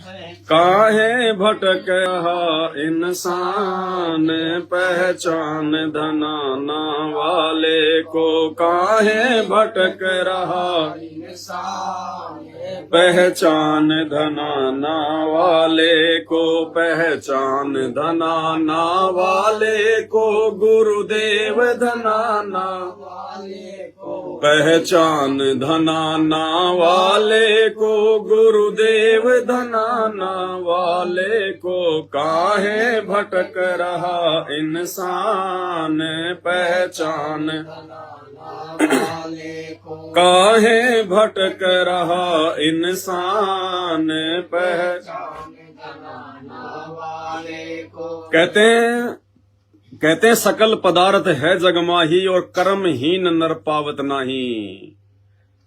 काहे भटक रहा इंसान, पहचान धनाना वाले को। काहे भटक रहा इंसान, पहचान धनाना वाले को। पहचान धनाना वाले को, गुरुदेव धनाना वाले को। पहचान धनाना वाले को, गुरुदेव धनाना वाले को। काहे भटक रहा इंसान, पहचान काहे भटक रहा इंसान, पहचान वाले को। कहते हैं सकल पदार्थ है जगमाही, और कर्महीन नर पावत नाही।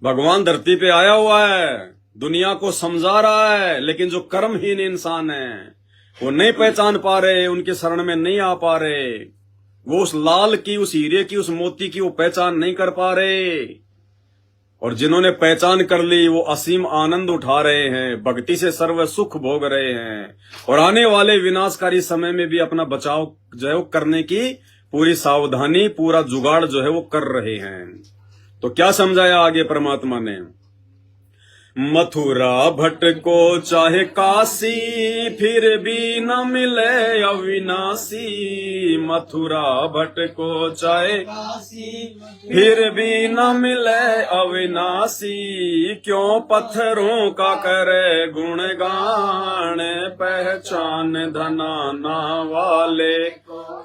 भगवान धरती पे आया हुआ है, दुनिया को समझा रहा है, लेकिन जो कर्महीन इंसान है वो नहीं पहचान पा रहे, उनके शरण में नहीं आ पा रहे। वो उस लाल की, उस हीरे की, उस मोती की वो पहचान नहीं कर पा रहे। और जिन्होंने पहचान कर ली वो असीम आनंद उठा रहे हैं, भक्ति से सर्व सुख भोग रहे हैं, और आने वाले विनाशकारी समय में भी अपना बचाव जो है वो करने की पूरी सावधानी, पूरा जुगाड़ जो है वो कर रहे हैं। तो क्या समझाया आगे परमात्मा ने? मथुरा भटको चाहे काशी, फिर भी न मिले अविनाशी। मथुरा भटको चाहे काशी, फिर भी न मिले अविनाशी। क्यों पत्थरों का करे गुणगान, पहचान धनाना वाले।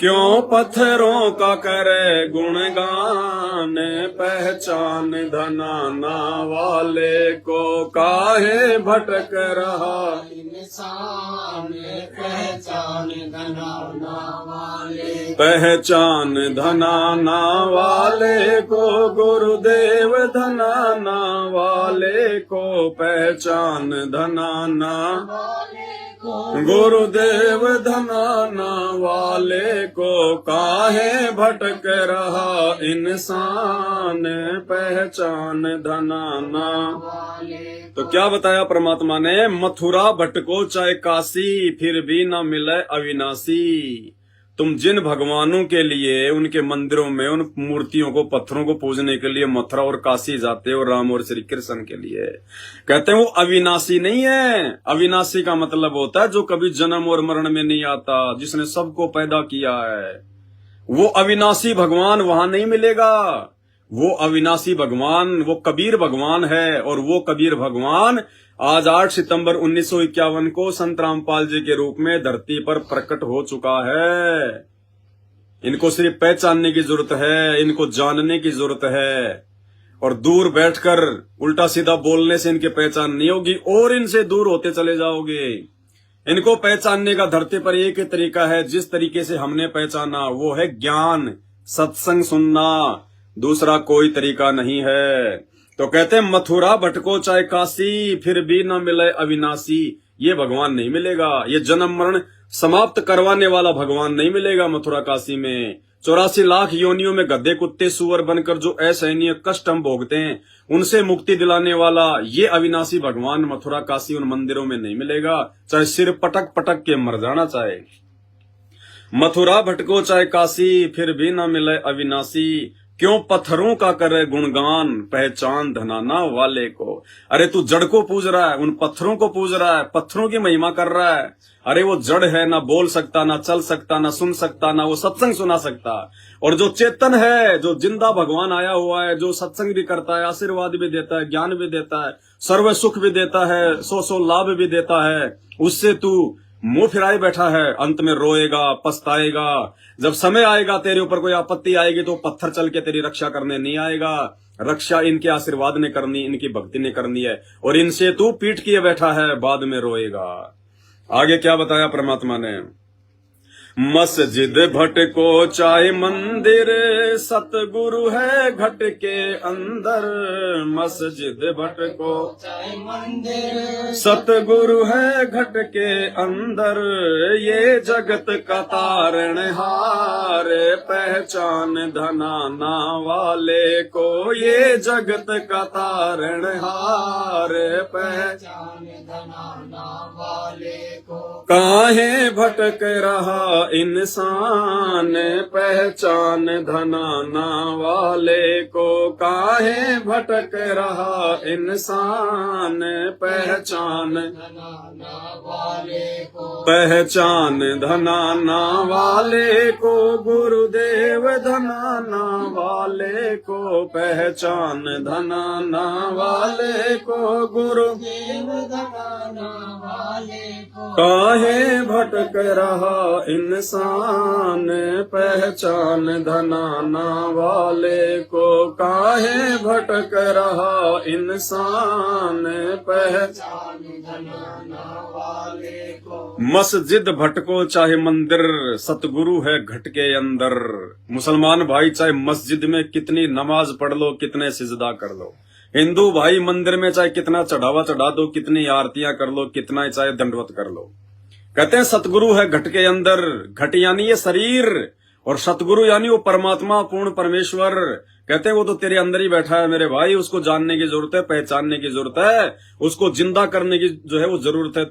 क्यों पत्थरों का करे गुणगान, पहचान धनाना वाले को। काहे भटक रहा इंसान, पहचान धनाना वाले। पहचान धनाना वाले को, गुरुदेव धनाना वाले को। पहचान धनाना गुरुदेव धनाना वाले को। काहे भटक रहा इंसान, पहचान धनाना। तो क्या बताया परमात्मा ने? मथुरा भटको चाहे काशी, फिर भी न मिले अविनाशी। तुम जिन भगवानों के लिए उनके मंदिरों में उन मूर्तियों को, पत्थरों को पूजने के लिए मथुरा और काशी जाते हो, राम और श्री कृष्ण के लिए, कहते हैं वो अविनाशी नहीं है। अविनाशी का मतलब होता है जो कभी जन्म और मरण में नहीं आता, जिसने सबको पैदा किया है। वो अविनाशी भगवान वहां नहीं मिलेगा। वो अविनाशी भगवान वो कबीर भगवान है, और वो कबीर भगवान आज 8 सितंबर 1951 को संत रामपाल जी के रूप में धरती पर प्रकट हो चुका है। इनको सिर्फ पहचानने की जरूरत है, इनको जानने की जरूरत है। और दूर बैठकर उल्टा सीधा बोलने से इनकी पहचान नहीं होगी, और इनसे दूर होते चले जाओगे। इनको पहचानने का धरती पर एक ही तरीका है, जिस तरीके से हमने पहचाना, वो है ज्ञान, सत्संग सुनना। दूसरा कोई तरीका नहीं है। तो कहते हैं मथुरा भटको चाहे काशी, फिर भी न मिले अविनाशी। ये भगवान नहीं मिलेगा, ये जन्म मरण समाप्त करवाने वाला भगवान नहीं मिलेगा मथुरा काशी में। 84 लाख योनियों में गधे कुत्ते सुअर बनकर जो असहनीय कष्ट हम भोगते हैं, उनसे मुक्ति दिलाने वाला ये अविनाशी भगवान मथुरा काशी उन मंदिरों में नहीं मिलेगा, चाहे सिर पटक पटक के मर जाना चाहे। मथुरा भटको चाहे काशी, फिर भी न मिले अविनाशी। क्यों पत्थरों का करे गुणगान, पहचान धनाना वाले को। अरे तू जड़ को पूज रहा है, उन पत्थरों को पूज रहा है, पत्थरों की महिमा कर रहा है। अरे वो जड़ है, ना बोल सकता, ना चल सकता, ना सुन सकता, ना वो सत्संग सुना सकता। और जो चेतन है, जो जिंदा भगवान आया हुआ है, जो सत्संग भी करता है, आशीर्वाद भी देता है, ज्ञान भी देता है, सर्व सुख भी देता है, सौ लाभ भी देता है, उससे तू मुंह फिराए बैठा है। अंत में रोएगा, पछताएगा। जब समय आएगा, तेरे ऊपर कोई आपत्ति आएगी, तो पत्थर चल के तेरी रक्षा करने नहीं आएगा। रक्षा इनके आशीर्वाद ने करनी, इनकी भक्ति ने करनी है, और इनसे तू पीठ किए बैठा है, बाद में रोएगा। आगे क्या बताया परमात्मा ने? मस्जिद भटको चाहे मंदिर, सतगुरु है घट के अंदर। मस्जिद भटको चाहे मंदिर, सतगुरु है घट के अंदर। ये जगत का तारणहार, पहचान धनाना वाले को। ये जगत का तारणहार, पहचान धनाना वाले काहे भटक रहा इंसान, पहचान धनाना वाले को। काहे भटक रहा इंसान, पहचान पहचान धनाना वाले को। गुरुदेव धनाना वाले को, पहचान धनाना वाले को। गुरुदेव धनाना वाले को। काहे भटक रहा इंसान, पहचान धनाना वाले को। काहे भटक रहा इंसान, पहचान धनाना वाले को। मस्जिद भटको चाहे मंदिर, सतगुरु है घट के अंदर। मुसलमान भाई चाहे मस्जिद में कितनी नमाज पढ़ लो, कितने सिजदा कर लो। हिंदू भाई मंदिर में चाहे कितना चढ़ावा चढ़ा दो, कितनी आरतियां कर लो, कितना चाहे दंडवत कर लो। कहते हैं सतगुरु है घट के अंदर। घट यानी ये शरीर, और सतगुरु यानी वो परमात्मा, पूर्ण परमेश्वर। कहते हैं वो तो तेरे अंदर ही बैठा है मेरे भाई। उसको जानने की जरूरत है, पहचानने की जरूरत है, उसको जिंदा करने की जो है वो जरूरत है।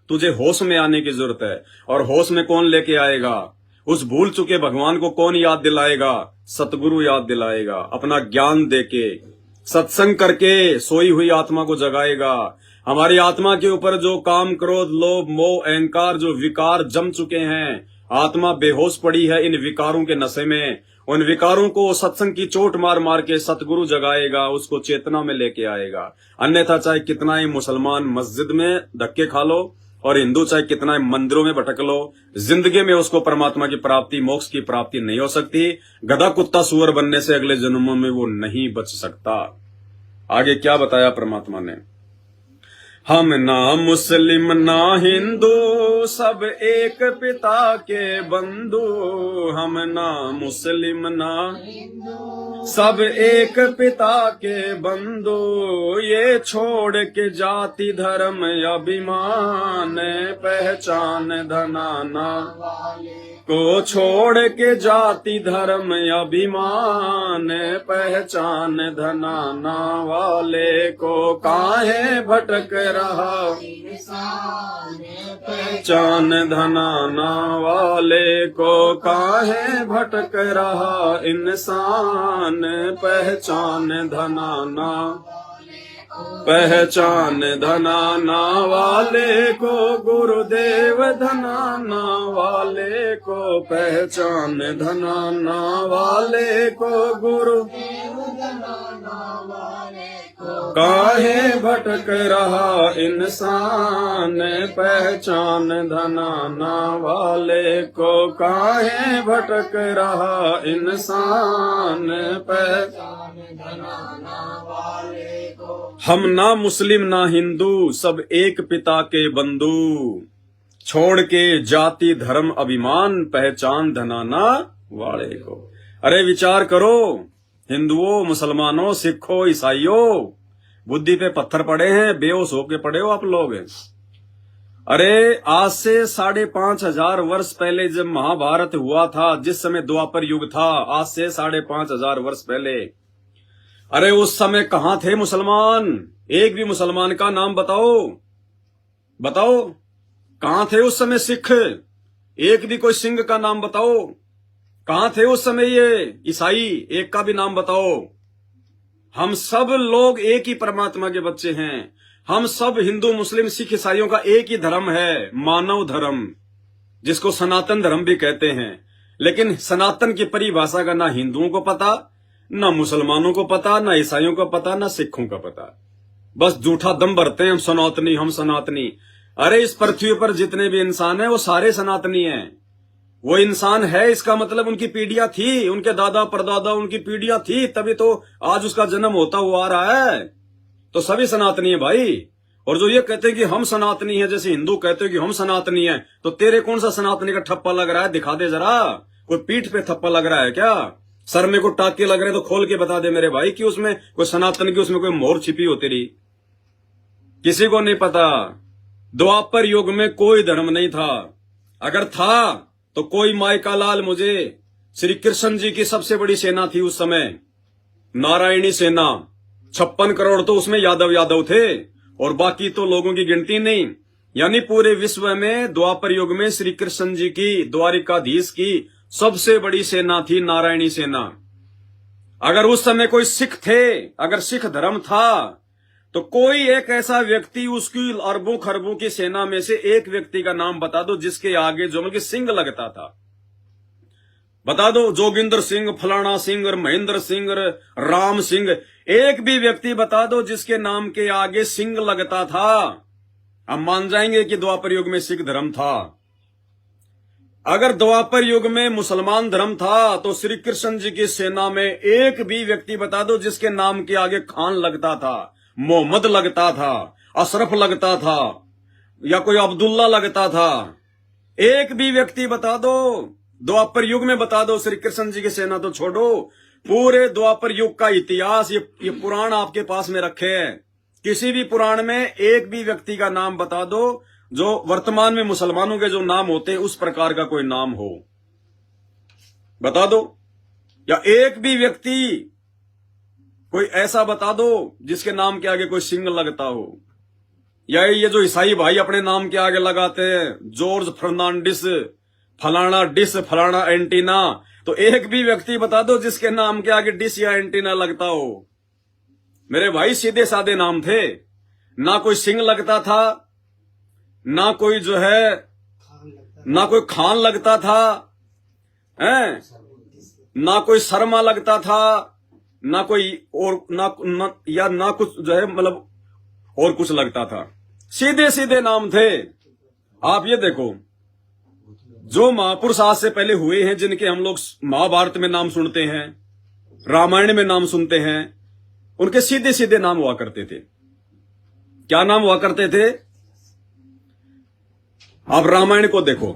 तुझे होश में आने की जरूरत है। और होश में कौन लेके आएगा? उस भूल चुके भगवान को कौन याद दिलाएगा? सतगुरु याद दिलाएगा। अपना ज्ञान देके, सत्संग करके सोई हुई आत्मा को जगाएगा। हमारी आत्मा के ऊपर जो काम, क्रोध, लोभ, मोह, अहंकार, जो विकार जम चुके हैं, आत्मा बेहोश पड़ी है इन विकारों के नशे में। उन विकारों को सत्संग की चोट मार मार के सतगुरु जगाएगा, उसको चेतना में लेके आएगा। अन्यथा चाहे कितना ही मुसलमान मस्जिद में धक्के खा लो और हिंदू चाहे कितना ही मंदिरों में भटक लो, जिंदगी में उसको परमात्मा की प्राप्ति, मोक्ष की प्राप्ति नहीं हो सकती। गधा कुत्ता सुअर बनने से अगले जन्मों में वो नहीं बच सकता। आगे क्या बताया परमात्मा ने? हम ना मुस्लिम ना हिंदू, सब एक पिता के बंधु। हम ना मुस्लिम ना हिंदू, सब एक पिता के बंधु। ये छोड़ के जाति धर्म अभिमान, पहचान धनाना को। छोड़ के जाति धर्म अभिमान, पहचान धनाना वाले को। काहे भटक रहा पहचान धनाना वाले को। काहे भटक रहा इंसान, पहचान धनाना पहचान धनाना वाले को। गुरुदेव धनाना वाले को, पहचान धनाना वाले को। गुरुदेव धनाना वाले को। काहे भटक रहा इंसान, पहचान धनाना वाले को। काहे भटक रहा इंसान, पहचान धनाना वाले को। हम ना मुस्लिम ना हिंदू, सब एक पिता के बंधु। छोड़ के जाति धर्म अभिमान, पहचान धनाना वाले को। अरे विचार करो, हिंदुओं, मुसलमानों, सिखों, ईसाइयों, बुद्धि पे पत्थर पड़े हैं, बेहोश होके पड़े हो आप लोग। अरे आज से 5,500 वर्ष पहले जब महाभारत हुआ था, जिस समय द्वापर युग था, आज से 5,500 वर्ष पहले, अरे उस समय कहां थे मुसलमान? एक भी मुसलमान का नाम बताओ, बताओ कहां थे उस समय सिख? एक भी कोई सिंह का नाम बताओ। कहां थे उस समय ये ईसाई? एक का भी नाम बताओ। हम सब लोग एक ही परमात्मा के बच्चे हैं। हम सब हिंदू, मुस्लिम, सिख, ईसाइयों का एक ही धर्म है, मानव धर्म, जिसको सनातन धर्म भी कहते हैं। लेकिन सनातन की परिभाषा का ना हिंदुओं को पता, ना मुसलमानों को पता, ना ईसाइयों को पता, ना सिखों का पता। बस झूठा दम भरते हैं, हम सनातनी, हम सनातनी। अरे इस पृथ्वी पर जितने भी इंसान हैं वो सारे सनातनी हैं। वो इंसान है, इसका मतलब उनकी पीढ़ियां थी, उनके दादा परदादा उनकी पीढ़ियां थी, तभी तो आज उसका जन्म होता हुआ आ रहा है। तो सभी सनातनी है भाई। और जो ये कहते हैं कि हम सनातनी हैं, जैसे हिंदू कहते हैं कि हम सनातनी हैं, तो तेरे कौन सा सनातनी का ठप्पा लग रहा है? दिखा दे जरा। कोई पीठ पे थप्पा लग रहा है क्या? सर में को टाके लग रहे तो खोल के बता दे मेरे भाई कि उसमें कोई सनातन की उसमें कोई मोहर छिपी हो तेरी। किसी को नहीं पता। द्वापर युग में कोई धर्म नहीं था। अगर था तो कोई माई का लाल मुझे, श्री कृष्ण जी की सबसे बड़ी सेना थी उस समय, नारायणी सेना। 56 करोड़ तो उसमें यादव थे, और बाकी तो लोगों की गिनती नहीं। यानी पूरे विश्व में द्वापर युग में श्री कृष्ण जी की, द्वारिकाधीश की सबसे बड़ी सेना थी नारायणी सेना। अगर उस समय कोई सिख थे, अगर सिख धर्म था, तो कोई एक ऐसा व्यक्ति उसकी अरबों खरबों की सेना में से एक व्यक्ति का नाम बता दो जिसके आगे जो मतलब सिंह लगता था। बता दो, जोगिंदर सिंह, फलाना सिंह और महेंद्र सिंह, राम सिंह, एक भी व्यक्ति बता दो जिसके नाम के आगे सिंह लगता था। हम मान जाएंगे कि द्वापर युग में सिख धर्म था। अगर द्वापर युग में मुसलमान धर्म था तो श्री कृष्ण जी की सेना में एक भी व्यक्ति बता दो जिसके नाम के आगे खान लगता था, मोहम्मद लगता था, अशरफ लगता था, या कोई अब्दुल्ला लगता था। एक भी व्यक्ति बता दो, द्वापर युग में बता दो। श्री कृष्ण जी की सेना तो छोड़ो, पूरे द्वापर युग का इतिहास ये पुराण आपके पास में रखे हैं। किसी भी पुराण में एक भी व्यक्ति का नाम बता दो जो वर्तमान में मुसलमानों के जो नाम होते हैं उस प्रकार का कोई नाम हो, बता दो। या एक भी व्यक्ति कोई ऐसा बता दो जिसके नाम के आगे कोई सिंह लगता हो। या ये जो ईसाई भाई अपने नाम के आगे लगाते हैं, जॉर्ज फर्नांडिस, फलाना डिस, फलाना एंटीना, तो एक भी व्यक्ति बता दो जिसके नाम के आगे डिस या एंटीना लगता हो। मेरे भाई सीधे साधे नाम थे, ना कोई सिंह लगता था, ना कोई जो है, ना कोई खान लगता था, हैं? ना कोई शर्मा लगता था, ना कोई और ना कुछ जो है मतलब और कुछ लगता था। सीधे सीधे नाम थे। आप ये देखो, जो महापुरुष आज से पहले हुए हैं, जिनके हम लोग महाभारत में नाम सुनते हैं, रामायण में नाम सुनते हैं, उनके सीधे सीधे नाम हुआ करते थे। क्या नाम हुआ करते थे? आप रामायण को देखो,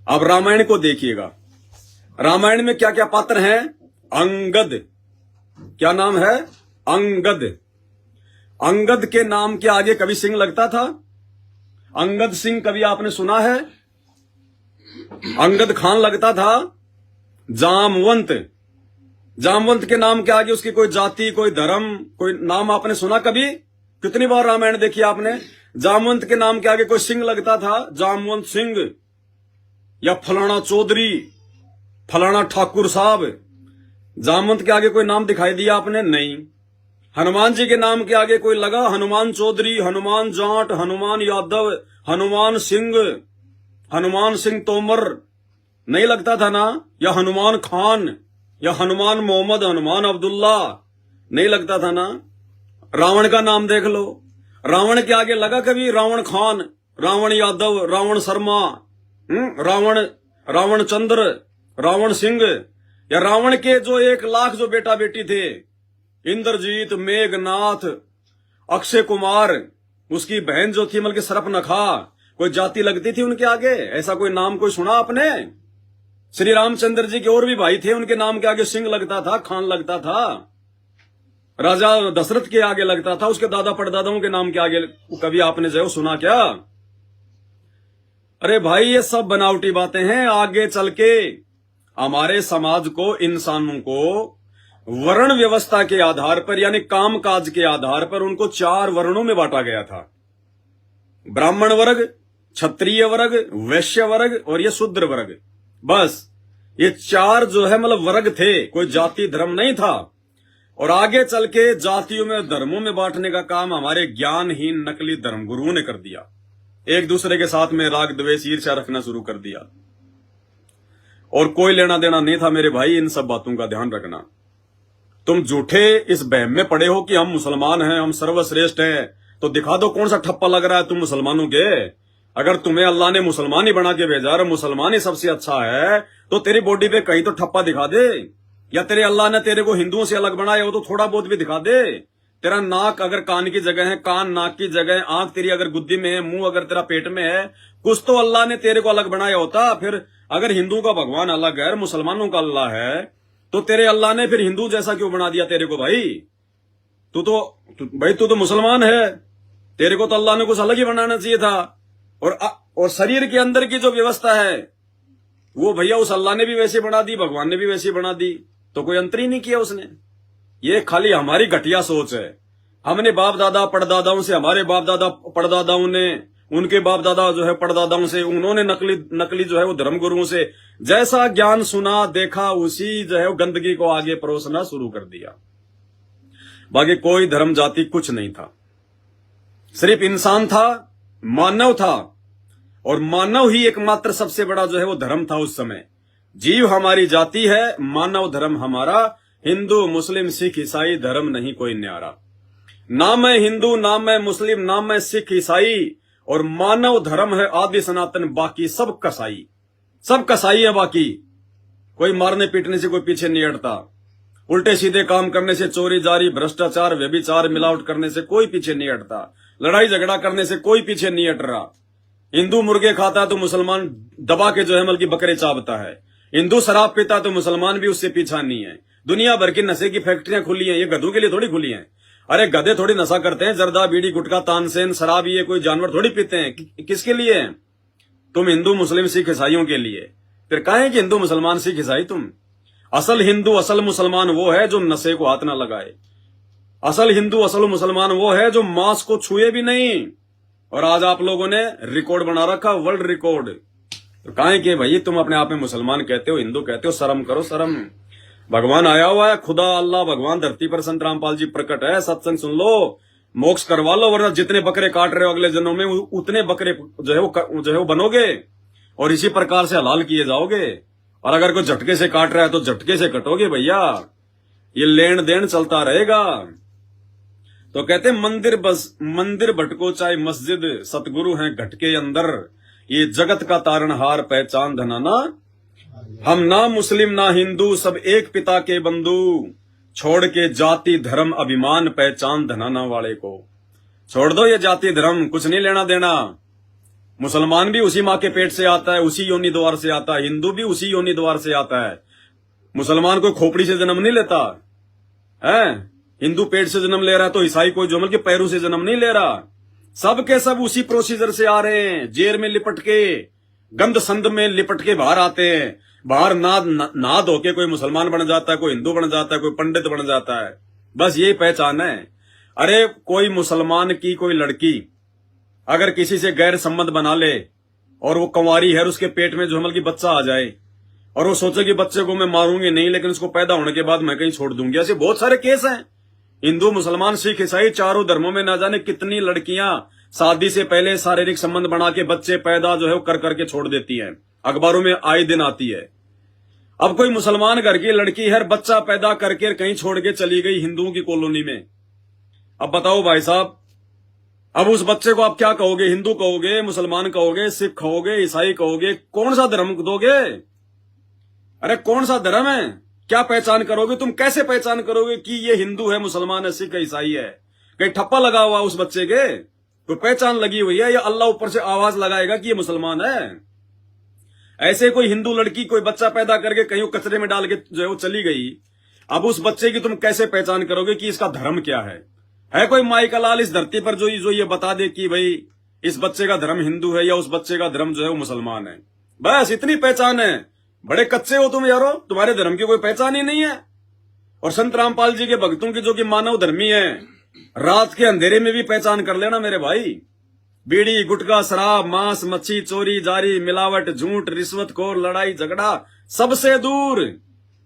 आप रामायण को देखिएगा। रामायण में क्या क्या पात्र हैं? अंगद। क्या नाम है? अंगद। अंगद के नाम के आगे कभी सिंह लगता था? अंगद सिंह कभी आपने सुना है? अंगद खान लगता था। जामवंत, जामवंत के नाम के आगे उसकी कोई जाति, कोई धर्म, कोई नाम आपने सुना कभी? कितनी बार रामायण देखी आपने? जामवंत के नाम के आगे कोई सिंह लगता था, जामवंत सिंह, या फलाना चौधरी, फलाना ठाकुर साहब। जामवंत के आगे कोई नाम दिखाई दिया आपने? नहीं। हनुमान जी के नाम के आगे कोई लगा? हनुमान चौधरी, हनुमान जाट, हनुमान यादव, हनुमान सिंह, हनुमान सिंह तोमर, नहीं लगता था ना? या हनुमान खान, या हनुमान मोहम्मद, हनुमान अब्दुल्ला, नहीं लगता था ना? रावण का नाम देख लो, रावण के आगे लगा कभी? रावण खान, रावण यादव, रावण शर्मा, रावण चंद्र, रावण सिंह। या रावण के जो 1 लाख जो बेटा बेटी थे, इंद्रजीत, मेघनाथ, अक्षय कुमार, उसकी बहन जो थी मतलब सर्पनखा, कोई जाति लगती थी उनके आगे? ऐसा कोई नाम कोई सुना आपने? श्री रामचंद्र जी के और भी भाई थे, उनके नाम के आगे सिंह लगता था, खान लगता था। राजा दशरथ के आगे लगता था, उसके दादा परदादाओं के नाम के आगे कभी आपने जो सुना क्या? अरे भाई, ये सब बनावटी बातें हैं। आगे चल के हमारे समाज को, इंसानों को वर्ण व्यवस्था के आधार पर, यानी कामकाज के आधार पर उनको 4 वर्णों में बांटा गया था। ब्राह्मण वर्ग, क्षत्रिय वर्ग, वैश्य वर्ग और ये शूद्र वर्ग। बस ये 4 जो है मतलब वर्ग थे, कोई जाति धर्म नहीं था। और आगे चल के जातियों में, धर्मों में बांटने का काम हमारे ज्ञानहीन नकली धर्म गुरुओं ने कर दिया। एक दूसरे के साथ में राग द्वेष ईर्ष्या रखना शुरू कर दिया, और कोई लेना देना नहीं था। मेरे भाई, इन सब बातों का ध्यान रखना। तुम झूठे इस बहम में पड़े हो कि हम मुसलमान हैं, हम सर्वश्रेष्ठ हैं, तो दिखा दो कौन सा ठप्पा लग रहा है तुम मुसलमानों के। अगर तुम्हें अल्लाह ने मुसलमान ही बना के भेजा और मुसलमान ही सबसे अच्छा है, तो तेरी बॉडी पे कहीं तो ठप्पा दिखा दे। या तेरे अल्लाह ने तेरे को हिंदुओं से अलग बनाया हो तो थोड़ा बहुत भी दिखा दे। तेरा नाक अगर कान की जगह है, कान नाक की जगह है, आंख तेरी अगर गुद्दी में है, मुंह अगर तेरा पेट में है, कुछ तो अल्लाह ने तेरे को अलग बनाया होता। फिर अगर हिंदुओं का भगवान अलग है, मुसलमानों का अल्लाह है, तो तेरे अल्लाह ने फिर हिंदू जैसा क्यों बना दिया तेरे को? भाई तू तो मुसलमान है, तेरे को तो अल्लाह ने कुछ अलग ही बनाना चाहिए था। और शरीर के अंदर की जो व्यवस्था है वो भैया उस अल्लाह ने भी वैसे बना दी, भगवान ने भी वैसे बना दी, तो कोई अंतर ही नहीं किया उसने। ये खाली हमारी घटिया सोच है, हमने बाप दादा परदादाओं से, हमारे बाप दादा परदादाओं ने, उनके बाप दादा जो है परदादाओं से, उन्होंने नकली जो है वो धर्म गुरुओं से जैसा ज्ञान सुना देखा, उसी जो है वो गंदगी को आगे परोसना शुरू कर दिया। बाकी कोई धर्म जाति कुछ नहीं था, सिर्फ इंसान था, मानव था, और मानव ही एकमात्र सबसे बड़ा जो है वो धर्म था उस समय। जीव हमारी जाति है, मानव धर्म हमारा, हिंदू मुस्लिम सिख ईसाई धर्म नहीं कोई न्यारा। ना मैं हिंदू, ना मैं मुस्लिम, ना मैं सिख ईसाई, और मानव धर्म है आदि सनातन, बाकी सब कसाई, सब कसाई है। बाकी कोई मारने पीटने से कोई पीछे नहीं हटता, उल्टे सीधे काम करने से, चोरी जारी भ्रष्टाचार व्यभिचार मिलावट करने से कोई पीछे नहीं हटता, लड़ाई झगड़ा करने से कोई पीछे नहीं हट रहा। हिंदू मुर्गे खाता है तो मुसलमान दबा के जो है बल्कि बकरे चाबता है, हिंदू शराब पीता है तो मुसलमान भी उससे पीछा नहीं है। दुनिया भर की नशे की फैक्ट्रियां खुली हैं, ये गधों के लिए थोड़ी खुली हैं। अरे गधे थोड़ी नशा करते हैं, जर्दा बीड़ी गुटखा तानसेन शराब ये कोई जानवर थोड़ी पीते हैं। किसके लिए है? तुम हिंदू मुस्लिम सिख ईसाइयों के लिए। फिर कहें कि हिंदू मुसलमान सिख ईसाई, तुम असल हिंदू असल मुसलमान वो है जो नशे को हाथ ना लगाए। असल हिंदू असल मुसलमान वो है जो मांस को छुए भी नहीं। और आज आप लोगों ने रिकॉर्ड बना रखा, वर्ल्ड रिकॉर्ड। तो कहें कि भाई तुम अपने आप में मुसलमान कहते हो, हिंदू कहते हो, शर्म करो शर्म। भगवान आया हुआ है, खुदा अल्लाह भगवान धरती पर, संत रामपाल जी प्रकट है। सत्संग सुन लो, मोक्ष करवा लो, वरना जितने बकरे काट रहे हो अगले जन्मों में उतने बकरे जो है वो बनोगे और इसी प्रकार से हलाल किए जाओगे। और अगर कोई झटके से काट रहा है तो झटके से कटोगे भैया, ये लेन देन चलता रहेगा। तो कहते मंदिर भटको चाहे मस्जिद, सतगुरु हैं घट के अंदर, ये जगत का तारणहार पहचान धनाना। हम ना मुस्लिम ना हिंदू, सब एक पिता के बंधु, छोड़ के जाति धर्म अभिमान पहचान धनाना वाले को। छोड़ दो ये जाति धर्म, कुछ नहीं लेना देना। मुसलमान भी उसी माँ के पेट से आता है, उसी योनि द्वार से आता है, हिंदू भी उसी योनि द्वार से आता है। मुसलमान कोई खोपड़ी से जन्म नहीं लेता है, हिंदू पेट से जन्म ले रहा है, तो ईसाई कोई जो के पैरों से जन्म नहीं ले रहा। सब के सब उसी प्रोसीजर से आ रहे हैं, जेर में लिपट के, गंद संद में लिपट के बाहर आते हैं। बाहर ना धो के कोई मुसलमान बन जाता है, कोई हिंदू बन जाता है, कोई पंडित बन जाता है, बस यही पहचान है। अरे कोई मुसलमान की कोई लड़की अगर किसी से गैर संबंध बना ले और वो कुंवारी है, उसके पेट में जो की बच्चा आ जाए और वो सोचे कि बच्चे को मैं मारूंगी नहीं, लेकिन उसको पैदा होने के बाद मैं कहीं छोड़ दूंगी, ऐसे बहुत सारे केस हैं। हिंदू मुसलमान सिख ईसाई चारों धर्मों में ना जाने कितनी लड़कियां शादी से पहले शारीरिक संबंध बना के बच्चे पैदा जो है कर करके छोड़ देती हैं, अखबारों में आए दिन आती है। अब कोई मुसलमान घर की लड़की है, बच्चा पैदा करके कहीं छोड़ के चली गई हिंदुओं की कॉलोनी में। अब बताओ भाई साहब, अब उस बच्चे को आप क्या कहोगे? हिंदू कहोगे, मुसलमान कहोगे, सिख कहोगे, ईसाई कहोगे, कौन सा धर्म दोगे? अरे कौन सा धर्म है? क्या पहचान करोगे तुम? कैसे पहचान करोगे कि ये हिंदू है, मुसलमान है, सिख है, ईसाई है? कहीं ठप्पा लगा हुआ उस बच्चे के? कोई पहचान लगी हुई है या अल्लाह ऊपर से आवाज लगाएगा कि ये मुसलमान है? ऐसे कोई हिंदू लड़की कोई बच्चा पैदा करके कहीं कचरे में डाल के जो है वो चली गई, अब उस बच्चे की तुम कैसे पहचान करोगे कि इसका धर्म क्या है? है कोई माई का लाल इस धरती पर जो ये बता दे कि भाई इस बच्चे का धर्म हिंदू है या उस बच्चे का धर्म जो है वो मुसलमान है? बस इतनी पहचान है। बड़े कच्चे हो तुम यारो, तुम्हारे धर्म की कोई पहचान ही नहीं है। और संत रामपाल जी के भक्तों की जो कि मानव धर्मी है, रात के अंधेरे में भी पहचान कर लेना मेरे भाई। बीड़ी गुटखा शराब मांस मच्छी चोरी जारी मिलावट झूठ रिश्वतखोर लड़ाई झगड़ा सबसे दूर,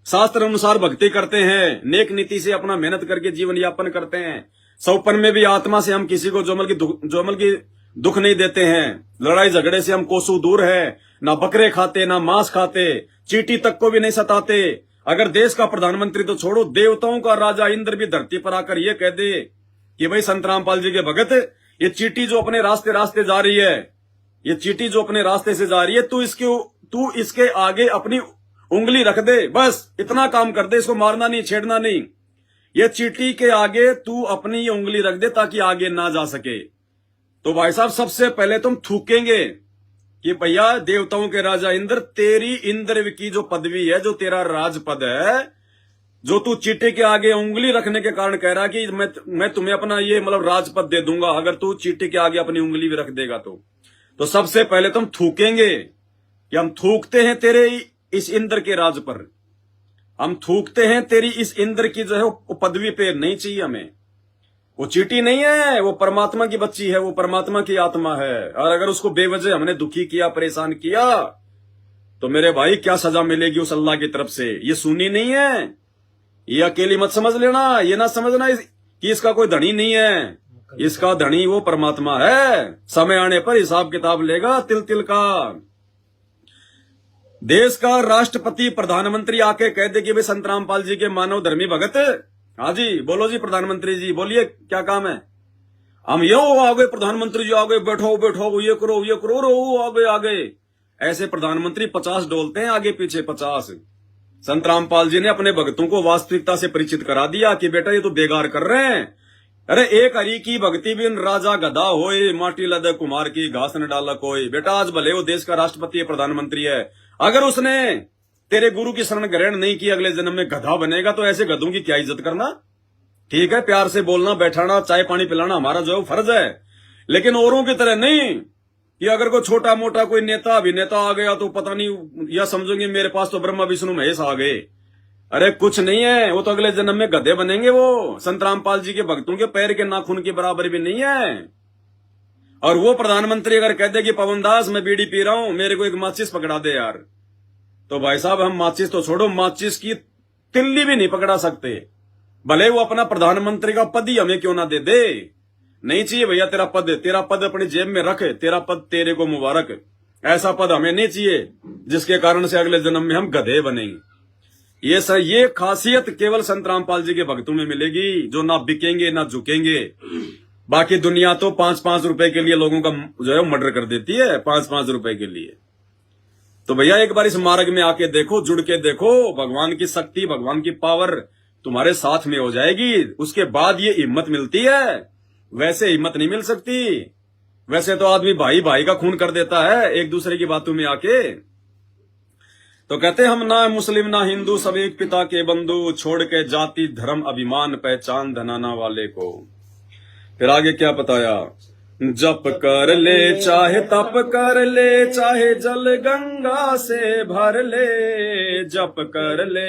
शास्त्र अनुसार भक्ति करते हैं, नेक नीति से अपना मेहनत करके जीवन यापन करते हैं। सौपन में भी आत्मा से हम किसी को जोमल की दुख नहीं देते हैं। लड़ाई झगड़े से हम कोसों दूर है, ना बकरे खाते ना मांस खाते, चींटी तक को भी नहीं सताते। अगर देश का प्रधानमंत्री तो छोड़ो, देवताओं का राजा इंद्र भी धरती पर आकर ये कह दे कि भाई संत रामपाल जी के भगत, ये चींटी जो अपने रास्ते जा रही है, ये चींटी जो अपने रास्ते से जा रही है, तू इसके आगे अपनी उंगली रख दे, बस इतना काम कर दे, इसको मारना नहीं छेड़ना नहीं। ये चींटी के आगे तू अपनी ये उंगली रख दे ताकि आगे ना जा सके। तो भाई साहब सबसे पहले तुम थूकेंगे कि भैया देवताओं के राजा इंद्र, तेरी इंद्र की जो पदवी है, जो तेरा राजपद है, जो तू चींटी के आगे उंगली रखने के कारण कह रहा कि मैं तुम्हें अपना ये राजपद दे दूंगा अगर तू चींटी के आगे अपनी उंगली भी रख देगा। तो सबसे पहले तुम थूकेंगे कि हम थूकते हैं तेरे इस इंद्र के राज पर, हम थूकते हैं तेरी इस इंद्र की जो है वो पदवी पे, नहीं चाहिए हमें। वो चींटी नहीं है, वो परमात्मा की बच्ची है, वो परमात्मा की आत्मा है। और अगर उसको बेवजह हमने दुखी किया, परेशान किया, तो मेरे भाई क्या सजा मिलेगी उस अल्लाह की तरफ से। ये सुनी नहीं है, ये अकेली मत समझ लेना। ये ना समझना कि इसका कोई धनी नहीं है, इसका धनी वो परमात्मा है। समय आने पर हिसाब किताब लेगा तिल तिल का। देश का राष्ट्रपति प्रधानमंत्री आके कह दे कि भाई संत रामपाल जी के मानव धर्मी भगत, हाँ जी बोलो जी प्रधानमंत्री जी, बोलिए क्या काम है। हम यो आ गए, प्रधानमंत्री जी आ गए, बैठो बैठो, ये करो ये करो, रो आगे आगे। ऐसे प्रधानमंत्री 50 डोलते हैं आगे पीछे 50। संत रामपाल जी ने अपने भक्तों को वास्तविकता से परिचित करा दिया कि बेटा ये तो बेगार कर रहे हैं। अरे एक हरि की भक्ति बिन राजा गधा होए, माटी लदे कुमार की घास न डाला कोई। बेटा आज भले वो देश का राष्ट्रपति है, प्रधानमंत्री है, अगर उसने तेरे गुरु की शरण ग्रहण नहीं की, अगले जन्म में गधा बनेगा। तो ऐसे गधों की क्या इज्जत करना। ठीक है, प्यार से बोलना, बैठाना, चाय पानी पिलाना हमारा जो फर्ज है, लेकिन औरों की तरह नहीं कि अगर कोई छोटा मोटा कोई नेता अभिनेता आ गया तो पता नहीं या समझोगे मेरे पास तो ब्रह्मा विष्णु महेश आ गए। अरे कुछ नहीं है, वो तो अगले जन्म में गधे बनेंगे। वो संत रामपाल जी के भक्तों के पैर के नाखून के बराबर भी नहीं है। और वो प्रधानमंत्री अगर कह दे कि पवन दास मैं बीड़ी पी रहा हूं, मेरे को एक माचिस पकड़ा दे यार, तो भाई साहब हम माचिस तो छोड़ो, माचिस की तिल्ली भी नहीं पकड़ा सकते। भले वो अपना प्रधानमंत्री का पद ही हमें क्यों ना दे दे। नहीं चाहिए भैया तेरा पद अपनी जेब में रख, तेरा पद तेरे को मुबारक। ऐसा पद हमें नहीं चाहिए जिसके कारण से अगले जन्म में हम गधे बनेंगे। ये खासियत केवल संत रामपाल जी के भक्तों में मिलेगी, जो ना बिकेंगे ना झुकेंगे। बाकी दुनिया तो 5-5 रुपए के लिए लोगों का जो है मर्डर कर देती है, 5-5 रुपए के लिए। तो भैया एक बार इस मार्ग में आके देखो, जुड़ के देखो, भगवान की शक्ति, भगवान की पावर तुम्हारे साथ में हो जाएगी। उसके बाद ये हिम्मत मिलती है, वैसे हिम्मत नहीं मिल सकती। वैसे तो आदमी भाई भाई का खून कर देता है एक दूसरे की बातों में आके। तो कहते हम ना मुस्लिम ना हिंदू, सब एक पिता के बंधु, छोड़ के जाति धर्म अभिमान, पहचान धनाना वाले को। फिर आगे क्या बताया, जप कर ले चाहे तप कर ले, चाहे जल गंगा से भर ले। जप कर ले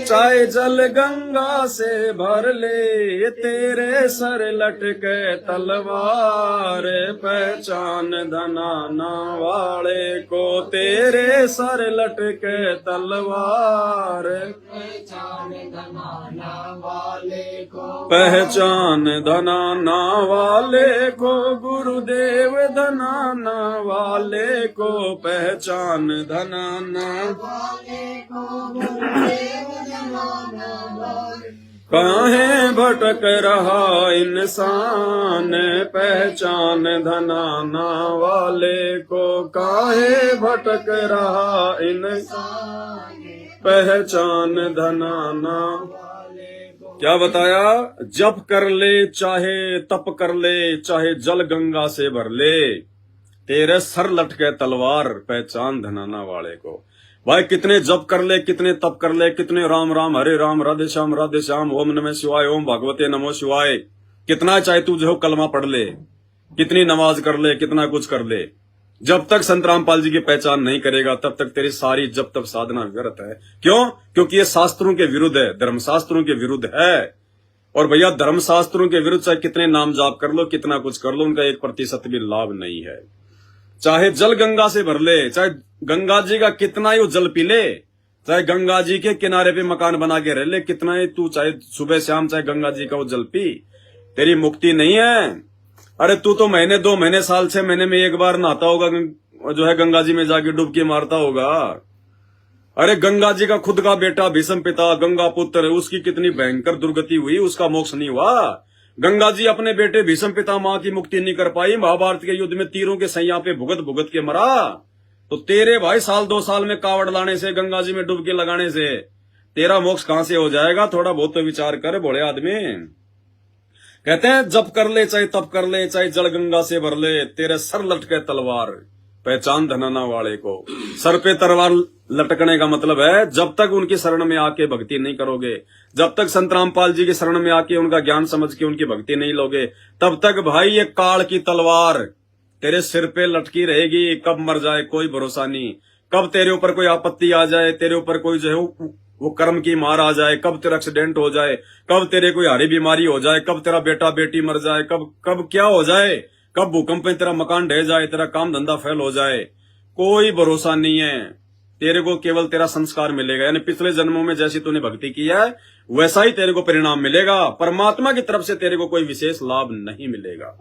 चाहे जल गंगा से भर ले, तेरे सर लटके तलवार, पहचान धनाना वाले को। तेरे सर लटके तलवार, पहचान धनाना वाले को। पहचान धनाना वाले को, गुरुदेव धनाना वाले को। पहचान धनाना वाले को, गुरुदेव धनाना वाले को। काहे भटक रहा इंसान, पहचान धनाना वाले को। काहे भटक रहा इंसान, पहचान धनाना। क्या बताया, जप कर ले चाहे तप कर ले, चाहे जल गंगा से भर ले, तेरे सर लटके तलवार, पहचान धनाना वाले को। भाई कितने जप कर ले, कितने तप कर ले, कितने राम राम हरे राम, राधे श्याम, ओम नमः शिवाय, ओम भगवते नमो शिवाय, कितना चाहे तू जो कलमा पढ़ ले, कितनी नमाज कर ले, कितना कुछ कर ले, जब तक संत रामपाल जी की पहचान नहीं करेगा तब तक तेरी सारी जब तक साधना व्यर्थ है। क्यों? क्योंकि ये शास्त्रों के विरुद्ध है, धर्मशास्त्रों के विरुद्ध है। और भैया धर्मशास्त्रों के विरुद्ध चाहे कितने नाम जाप कर लो, कितना कुछ कर लो, उनका 1% भी लाभ नहीं है। चाहे जल गंगा से भर ले, चाहे गंगा जी का कितना ही जल पी ले, चाहे गंगा जी के किनारे पे मकान बना के रह ले, कितना ही तू चाहे सुबह शाम चाहे गंगा जी का वो जल पी, तेरी मुक्ति नहीं है। अरे तू तो महीने 2 महीने साल 6 महीने में एक बार नहाता होगा, जो है गंगा जी में जाके डुबकी मारता होगा। अरे गंगा जी का खुद का बेटा भीष्म पिता गंगा पुत्र, उसकी कितनी भयंकर दुर्गति हुई, उसका मोक्ष नहीं हुआ। गंगा जी अपने बेटे भीष्म पिता मां की मुक्ति नहीं कर पाई, महाभारत के युद्ध में तीरों के सैया पे भुगत भुगत के मरा। तो तेरे भाई साल 2 साल में कावड़ लाने से, गंगा जी में डुबकी लगाने से तेरा मोक्ष कहां से हो जाएगा? थोड़ा बहुत तो विचार कर बड़े आदमी। कहते हैं जप कर ले चाहे तप कर ले, चाहे जल गंगा से भर ले, तेरे सर लटके तलवार, पहचान धनाना वाले को। सर पे तलवार लटकने का मतलब है जब तक उनकी शरण में आके भक्ति नहीं करोगे, जब तक संत रामपाल जी की शरण में आके उनका ज्ञान समझ के उनकी भक्ति नहीं लोगे, तब तक भाई ये काल की तलवार तेरे सिर पे लटकी रहेगी। कब मर जाए कोई भरोसा नहीं, कब तेरे ऊपर कोई आपत्ति आ जाए, तेरे ऊपर कोई जो है वो कर्म की मार आ जाए, कब तेरा एक्सीडेंट हो जाए, कब तेरे कोई हारी बीमारी हो जाए, कब तेरा बेटा बेटी मर जाए, कब कब क्या हो जाए, कब भूकंप में तेरा मकान ढह जाए, तेरा काम धंधा फेल हो जाए, कोई भरोसा नहीं है। तेरे को केवल तेरा संस्कार मिलेगा, यानी पिछले जन्मों में जैसी तूने भक्ति किया है वैसा ही तेरे को परिणाम मिलेगा। परमात्मा की तरफ से तेरे को कोई विशेष लाभ नहीं मिलेगा।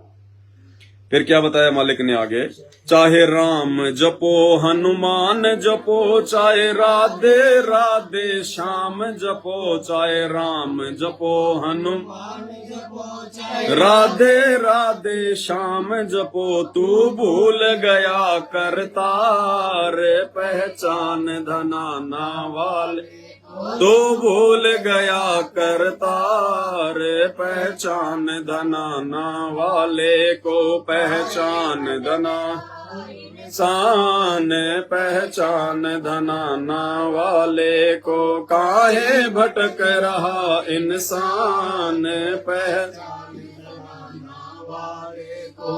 फिर क्या बताया मालिक ने आगे, चाहे राम जपो हनुमान जपो, चाहे राधे राधे श्याम जपो, चाहे राम जपो हनुमान जपो, राधे राधे श्याम जपो, तू भूल गया करतार पहचान धनाना वाले, तो भूल गया करतार पहचान धनाना वाले को, पहचान धना सान पहचान धनाना वाले को, काहे भटक रहा इंसान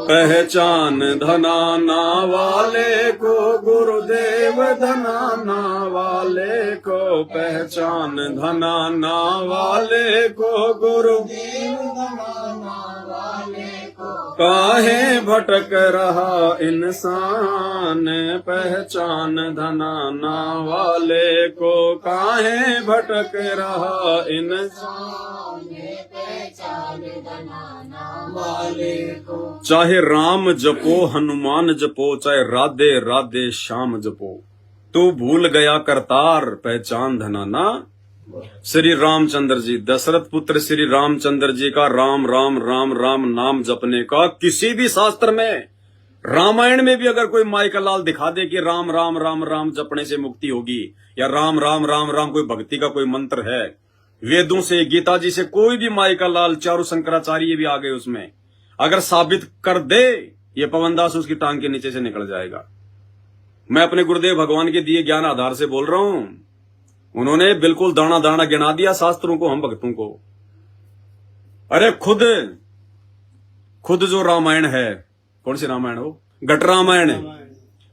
पहचान धनाना वाले को, गुरुदेव धनाना वाले को, पहचान धनाना वाले को, गुरुदेव धनाना वाले को, काहे भटक रहा इंसान पहचान धनाना वाले को, काहे भटक रहा इंसान पहचान धनाना वाले को। चाहे राम जपो हनुमान जपो, चाहे राधे राधे श्याम जपो, तू भूल गया करतार पहचान धनाना। श्री रामचंद्र जी, दशरथ पुत्र श्री रामचंद्र जी का राम राम राम राम नाम जपने का किसी भी शास्त्र में, रामायण में भी अगर कोई माई का लाल दिखा दे कि राम राम राम राम जपने से मुक्ति होगी, या राम राम राम राम कोई भक्ति का कोई मंत्र है, वेदों से गीता जी से कोई भी माई का लाल, चारों शंकराचार्य भी आ गए उसमें, अगर साबित कर दे, ये पवनदास उसकी टांग के नीचे से निकल जाएगा। मैं अपने गुरुदेव भगवान के दिए ज्ञान आधार से बोल रहा हूं, उन्होंने बिल्कुल दाना दाना गिना दिया शास्त्रों को, हम भक्तों को। अरे खुद जो रामायण है, कौन सी रामायण हो, घट रामायण,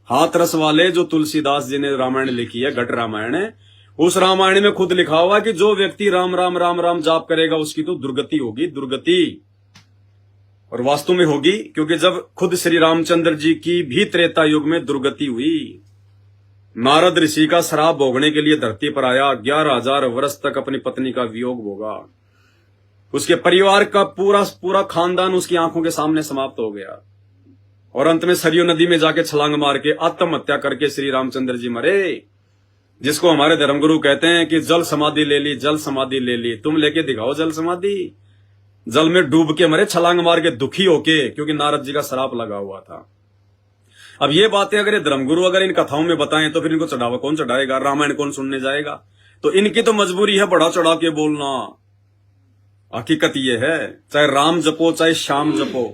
हाथ रस वाले जो तुलसीदास जी ने रामायण लिखी है, घट रामायण है, उस रामायण में खुद लिखा हुआ कि जो व्यक्ति राम राम राम राम जाप करेगा उसकी तो दुर्गति होगी, दुर्गति। और वास्तव में होगी, क्योंकि जब खुद श्री रामचंद्र जी की भी त्रेता युग में दुर्गति हुई, नारद ऋषि का श्राप भोगने के लिए धरती पर आया, 11,000 वर्ष तक अपनी पत्नी का वियोग भोगा, उसके परिवार का पूरा खानदान उसकी आंखों के सामने समाप्त हो गया, और अंत में सरयू नदी में जाके छलांग मार के आत्महत्या करके श्री रामचंद्र जी मरे, जिसको हमारे धर्मगुरु कहते हैं कि जल समाधि ले ली, जल समाधि ले ली, तुम लेके दिखाओ जल समाधि। जल में डूब के मरे, छलांग मार के, दुखी होके, क्योंकि नारद जी का श्राप लगा हुआ था। अब ये बातें अगर ये धर्मगुरु अगर इन कथाओं में बताएं तो फिर इनको चढ़ावा कौन चढ़ाएगा, रामायण कौन सुनने जाएगा। तो इनकी तो मजबूरी है बढ़ा चढ़ा के बोलना। हकीकत ये है, चाहे राम जपो चाहे श्याम जपो,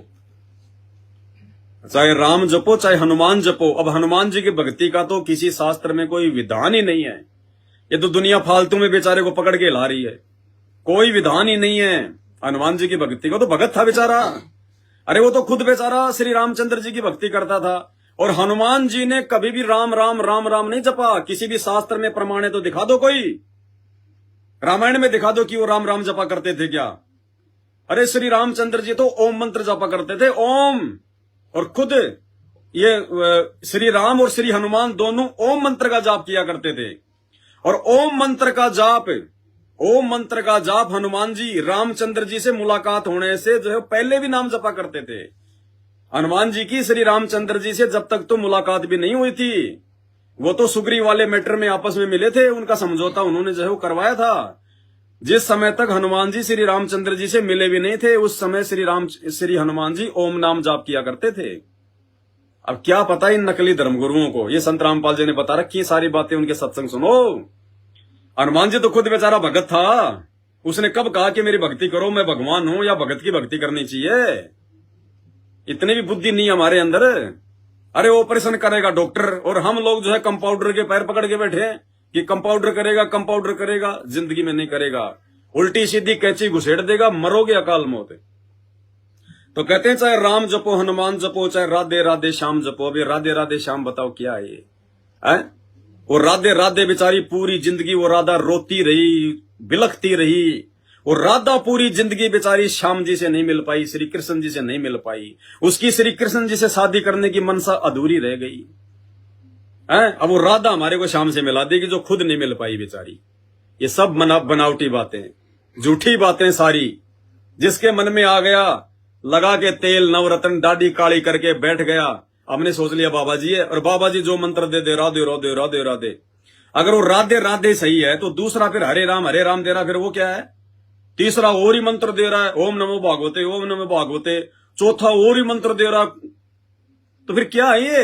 चाहे राम जपो चाहे हनुमान जपो। अब हनुमान जी की भक्ति का तो किसी शास्त्र में कोई विधान ही नहीं है, ये तो दुनिया फालतू में बेचारे को पकड़ के ला रही है, कोई विधान ही नहीं है हनुमान जी की भक्ति का। तो भगत था बेचारा, अरे वो तो खुद बेचारा श्री रामचंद्र जी की भक्ति करता था, और हनुमान जी ने कभी भी राम राम राम राम नहीं जपा। किसी भी शास्त्र में प्रमाण है तो दिखा दो, कोई रामायण में दिखा दो कि वो राम राम जपा करते थे क्या। अरे श्री रामचंद्र जी तो ओम मंत्र जपा करते थे, ओम। और खुद ये श्री राम और श्री हनुमान दोनों ओम मंत्र का जाप किया करते थे। और ओम मंत्र का जाप हनुमान जी रामचंद्र जी से मुलाकात होने से जो है पहले भी नाम जपा करते थे। हनुमान जी की श्री रामचंद्र जी से जब तक तो मुलाकात भी नहीं हुई थी, वो तो सुग्रीव वाले मैटर में आपस में मिले थे, उनका समझौता उन्होंने जो है वो करवाया था। जिस समय तक हनुमान जी श्री रामचंद्र जी से मिले भी नहीं थे, उस समय श्री हनुमान जी ओम नाम जाप किया करते थे। अब क्या पता इन नकली धर्मगुरुओं को, ये संत रामपाल जी ने बता रखी सारी बातें, उनके सत्संग सुनो। हनुमान जी तो खुद बेचारा भगत था, उसने कब कहा कि मेरी भक्ति करो, मैं भगवान हूं, या भगत की भक्ति करनी चाहिए। इतनी भी बुद्धि नहीं हमारे अंदर। अरे ऑपरेशन करेगा डॉक्टर, और हम लोग जो है कंपाउंडर के पैर पकड़ के बैठे हैं कि कंपाउंडर करेगा, जिंदगी में नहीं करेगा, उल्टी सीधी कैंची घुसेड़ देगा, मरोगे अकाल मौत। तो कहते हैं चाहे राम जपो हनुमान जपो, चाहे राधे राधे श्याम जपो। अभी राधे राधे श्याम बताओ क्या है ये? और राधे राधे बेचारी पूरी जिंदगी वो राधा रोती रही, बिलखती रही। और राधा पूरी जिंदगी बेचारी श्याम जी से नहीं मिल पाई, श्री कृष्ण जी से नहीं मिल पाई। उसकी श्री कृष्ण जी से शादी करने की मनसा अधूरी रह गई है। अब वो राधा हमारे को श्याम से मिला देगी जो खुद नहीं मिल पाई बेचारी। ये सब बनावटी बातें, झूठी बातें सारी। जिसके मन में आ गया, लगा के तेल नवरत्न दाढ़ी काली करके बैठ गया, हमने सोच लिया बाबा जी है, और बाबा जी जो मंत्र दे दे राधे राधे राधे राधे। अगर वो राधे राधे सही है तो दूसरा फिर हरे राम दे रहा, फिर वो क्या है? तीसरा और ही मंत्र दे रहा है, ओम नमो भागवते ओम नमो भागवते। चौथा और ही मंत्र दे रहा, तो फिर क्या है ये?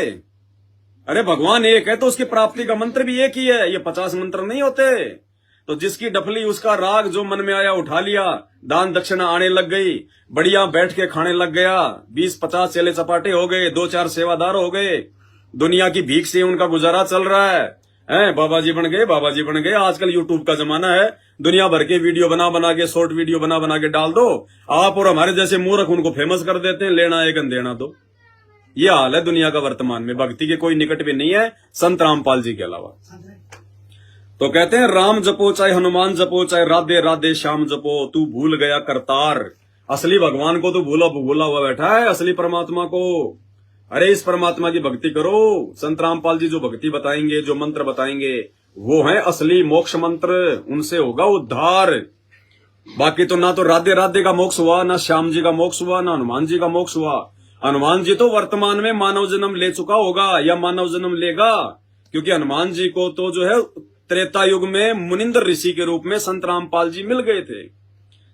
अरे भगवान एक है तो उसकी प्राप्ति का मंत्र भी एक ही है, ये 50 मंत्र नहीं होते। तो जिसकी डफली उसका राग जो मन में आया उठा लिया, दान दक्षिणा आने लग गई, बढ़िया बैठ के खाने लग गया, 20-50 चेले चपाटे हो गए, 2-4 सेवादार हो गए, दुनिया की भीख से उनका गुजारा चल रहा है। बाबा जी बन गए, बाबा जी बन गए। आजकल यूट्यूब का जमाना है, दुनिया भर के वीडियो बना बना के, शॉर्ट वीडियो बना बना के डाल दो आप, और हमारे जैसे मूर्ख उनको फेमस कर देते हैं, लेना एक देना दो। ये हाल है दुनिया का वर्तमान में। भक्ति के कोई निकट भी नहीं है संत रामपाल जी के अलावा। तो कहते हैं राम जपो चाहे हनुमान जपो चाहे राधे राधे श्याम जपो, तू भूल गया करतार। असली भगवान को तो भूला हुआ बैठा है, असली परमात्मा को। अरे इस परमात्मा की भक्ति करो। संत रामपाल जी जो भक्ति बताएंगे, जो मंत्र बताएंगे, वो है असली मोक्ष मंत्र, उनसे होगा उद्धार। बाकी तो ना तो राधे राधे का मोक्ष हुआ, ना श्याम जी का मोक्ष हुआ, ना हनुमान जी का मोक्ष हुआ। हनुमान जी तो वर्तमान में मानव जन्म ले चुका होगा या मानव जन्म लेगा, क्योंकि हनुमान जी को तो जो है त्रेता युग में मुनिंदर ऋषि के रूप में संत रामपाल जी मिल गए थे।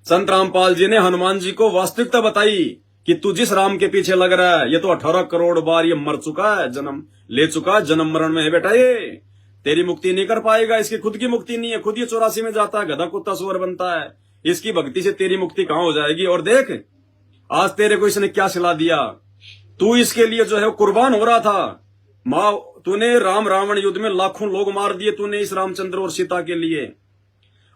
संत रामपाल जी ने हनुमान जी को वास्तविकता बताई कि तू जिस राम के पीछे लग रहा है, ये तो 18 करोड़ बार ये मर चुका है, जन्म ले चुका है, जन्म मरण में है बेटा, ये तेरी मुक्ति नहीं कर पाएगा। इसकी खुद की मुक्ति नहीं है, खुद ये 84 में जाता है, गधा कुत्ता सुअर बनता है। इसकी भक्ति से तेरी मुक्ति कहां हो जाएगी? और देख आज तेरे को इसने क्या सिला दिया। तू इसके लिए जो है कुर्बान हो रहा था। माँ, तूने राम रावण युद्ध में लाखों लोग मार दिए तूने इस रामचंद्र और सीता के लिए।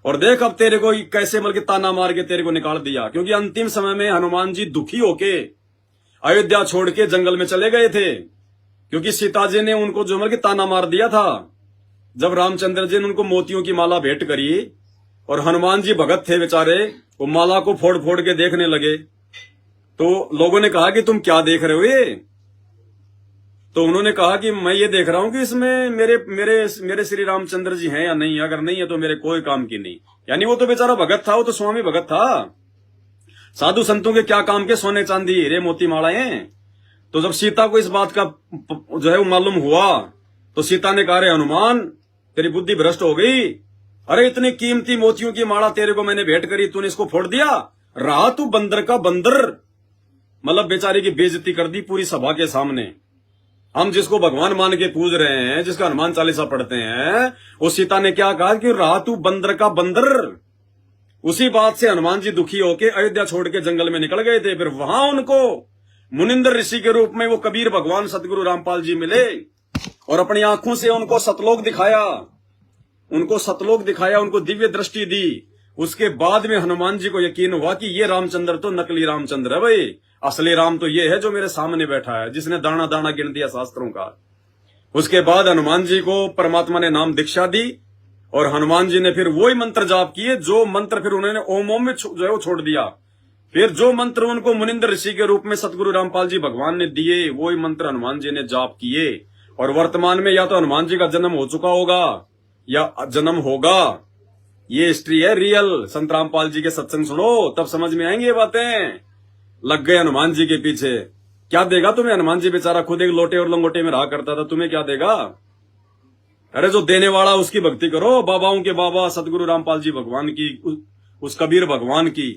और देख अब तेरे को कैसे बल्कि ताना मार के तेरे को निकाल दिया, क्योंकि अंतिम समय में हनुमान जी दुखी होके अयोध्या छोड़ के जंगल में चले गए थे, क्योंकि सीता जी ने उनको जो बल्कि ताना मार दिया था। जब रामचंद्र जी ने उनको मोतियों की माला भेंट करी और हनुमान जी भगत थे बेचारे, वो माला को फोड़ फोड़ के देखने लगे, तो लोगों ने कहा कि तुम क्या देख रहे हो ये? तो उन्होंने कहा कि मैं ये देख रहा हूं कि इसमें मेरे श्री रामचंद्र जी हैं या नहीं, अगर नहीं है तो मेरे कोई काम की नहीं। यानी वो तो बेचारा भगत था, वो तो स्वामी भगत था। साधु संतों के क्या काम के सोने चांदी हीरे मोती मालाएं। तो जब सीता को इस बात का जो है वो मालूम हुआ, तो सीता ने कहा, अरे हनुमान तेरी बुद्धि भ्रष्ट हो गई। अरे इतनी कीमती मोतियों की माला तेरे को मैंने भेंट करी, तूने इसको फोड़ दिया। रहा तू बंदर का बंदर, मतलब बेचारे की बेइज्जती कर दी पूरी सभा के सामने। हम जिसको भगवान मान के पूज रहे हैं, जिसका हनुमान चालीसा पढ़ते हैं, वो सीता ने क्या कहा कि रहा तू बंदर का बंदर। उसी बात से हनुमान जी दुखी होके अयोध्या छोड़ के जंगल में निकल गए थे। फिर वहां उनको मुनिंदर ऋषि के रूप में वो कबीर भगवान सतगुरु रामपाल जी मिले और अपनी आंखों से उनको सतलोक दिखाया, उनको दिव्य दृष्टि दी। उसके बाद में हनुमान जी को यकीन हुआ कि ये रामचंद्र तो नकली रामचंद्र है भाई, असली राम तो ये है जो मेरे सामने बैठा है, जिसने दाना दाना गिन दिया शास्त्रों का। उसके बाद हनुमान जी को परमात्मा ने नाम दीक्षा दी और हनुमान जी ने फिर वही मंत्र जाप किए, जो मंत्र फिर उन्होंने ओम ओम में जो है वो छोड़ दिया। फिर जो मंत्र उनको मुनिंदर ऋषि के रूप में सतगुरु रामपाल जी भगवान ने दिए, वही मंत्र हनुमान जी ने जाप किए। और वर्तमान में या तो हनुमान जी का जन्म हो चुका होगा या जन्म होगा। ये हिस्ट्री है रियल। संत रामपाल जी के सत्संग सुनो, तब समझ में आएंगे ये बातें। लग गए हनुमान जी के पीछे। क्या देगा तुम्हें हनुमान जी? बेचारा खुद एक लोटे और लंगोटे में रहा करता था, तुम्हें क्या देगा? अरे जो देने वाला उसकी भक्ति करो, बाबाओं के बाबा सतगुरु रामपाल जी भगवान की, उस कबीर भगवान की।